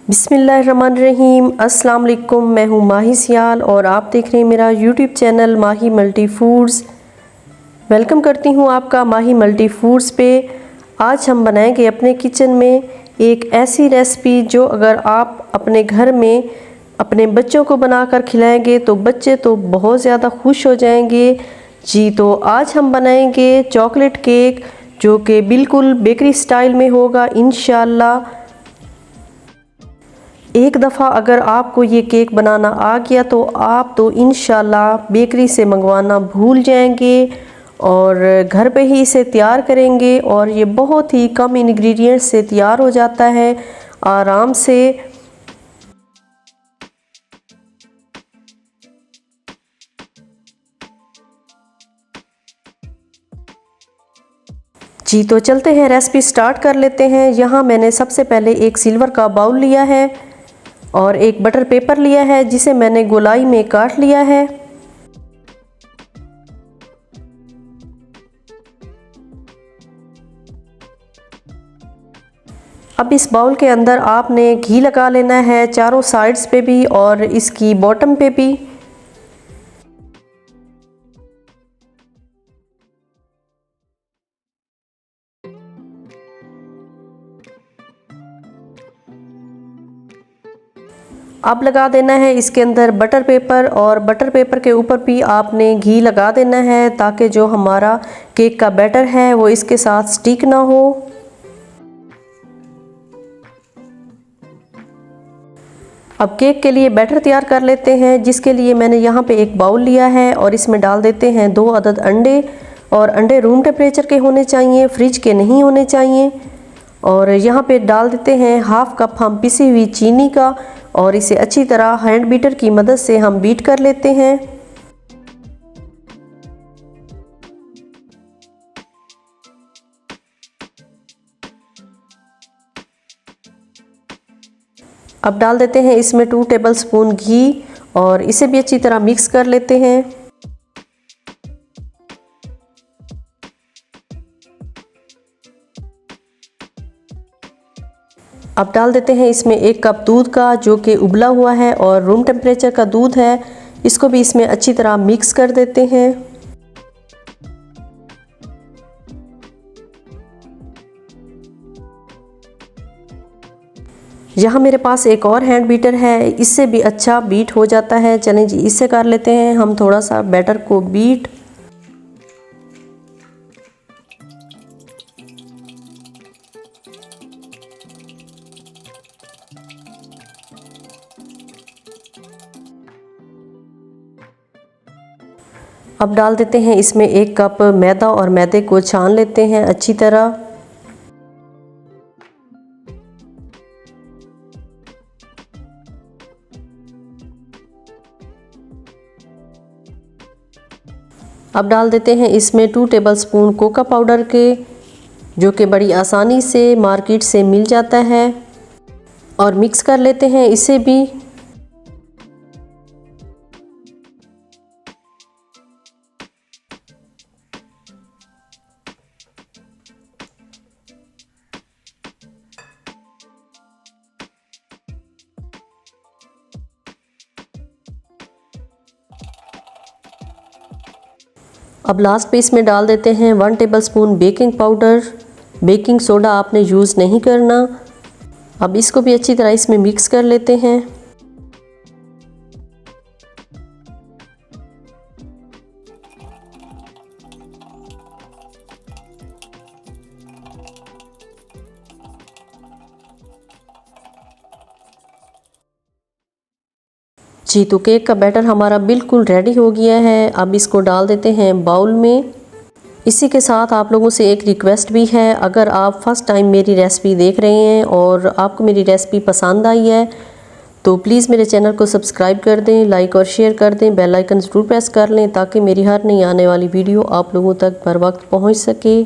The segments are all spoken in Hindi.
बिस्मिल्लाहिर्रहमानिर्रहीम। अस्सलाम वालेकुम। मैं हूँ माही सियाल और आप देख रहे हैं मेरा यूट्यूब चैनल माही मल्टी फूड्स। वेलकम करती हूँ आपका माही मल्टी फूड्स पे। आज हम बनाएंगे अपने किचन में एक ऐसी रेसिपी जो अगर आप अपने घर में अपने बच्चों को बनाकर खिलाएंगे तो बच्चे तो बहुत ज़्यादा खुश हो जाएंगे जी। तो आज हम बनाएंगे चॉकलेट केक जो कि बिल्कुल बेकरी स्टाइल में होगा इंशाल्लाह। एक दफ़ा अगर आपको ये केक बनाना आ गया तो आप तो इंशाल्लाह बेकरी से मंगवाना भूल जाएंगे और घर पे ही इसे तैयार करेंगे। और ये बहुत ही कम इंग्रेडिएंट्स से तैयार हो जाता है आराम से। जी तो चलते हैं, रेसिपी स्टार्ट कर लेते हैं। यहाँ मैंने सबसे पहले एक सिल्वर का बाउल लिया है और एक बटर पेपर लिया है जिसे मैंने गोलाई में काट लिया है। अब इस बाउल के अंदर आपने घी लगा लेना है चारों साइड्स पे भी और इसकी बॉटम पे भी। अब लगा देना है इसके अंदर बटर पेपर और बटर पेपर के ऊपर भी आपने घी लगा देना है ताकि जो हमारा केक का बैटर है वो इसके साथ स्टिक ना हो। अब केक के लिए बैटर तैयार कर लेते हैं, जिसके लिए मैंने यहाँ पे एक बाउल लिया है और इसमें डाल देते हैं 2 अदद अंडे। और अंडे रूम टेम्परेचर के होने चाहिए, फ्रिज के नहीं होने चाहिए। और यहाँ पे डाल देते हैं हाफ कप हम पिसी हुई चीनी का और इसे अच्छी तरह हैंड बीटर की मदद से हम बीट कर लेते हैं। अब डाल देते हैं इसमें 2 टेबलस्पून घी और इसे भी अच्छी तरह मिक्स कर लेते हैं। अब डाल देते हैं इसमें 1 कप दूध का जो कि उबला हुआ है और रूम टेम्परेचर का दूध है। इसको भी इसमें अच्छी तरह मिक्स कर देते हैं। यहाँ मेरे पास एक और हैंड बीटर है, इससे भी अच्छा बीट हो जाता है। चलें जी, इससे कर लेते हैं हम थोड़ा सा बैटर को बीट। अब डाल देते हैं इसमें 1 कप मैदा और मैदे को छान लेते हैं अच्छी तरह। अब डाल देते हैं इसमें 2 टेबलस्पून कोका पाउडर के, जो कि बड़ी आसानी से मार्केट से मिल जाता है। और मिक्स कर लेते हैं इसे भी। अब लास्ट पे इसमें डाल देते हैं 1 tablespoon baking powder. Baking soda आपने यूज़ नहीं करना। अब इसको भी अच्छी तरह इसमें मिक्स कर लेते हैं। जी तो केक का बैटर हमारा बिल्कुल रेडी हो गया है। अब इसको डाल देते हैं बाउल में। इसी के साथ आप लोगों से एक रिक्वेस्ट भी है, अगर आप फर्स्ट टाइम मेरी रेसिपी देख रहे हैं और आपको मेरी रेसिपी पसंद आई है तो प्लीज़ मेरे चैनल को सब्सक्राइब कर दें, लाइक और शेयर कर दें, बेल आइकन ज़रूर प्रेस कर लें ताकि मेरी हर नई आने वाली वीडियो आप लोगों तक बर वक्त पहुँच सके।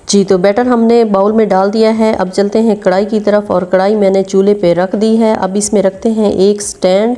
जी तो बैटर हमने बाउल में डाल दिया है। अब चलते हैं कढ़ाई की तरफ और कढ़ाई मैंने चूल्हे पे रख दी है। अब इसमें रखते हैं एक स्टैंड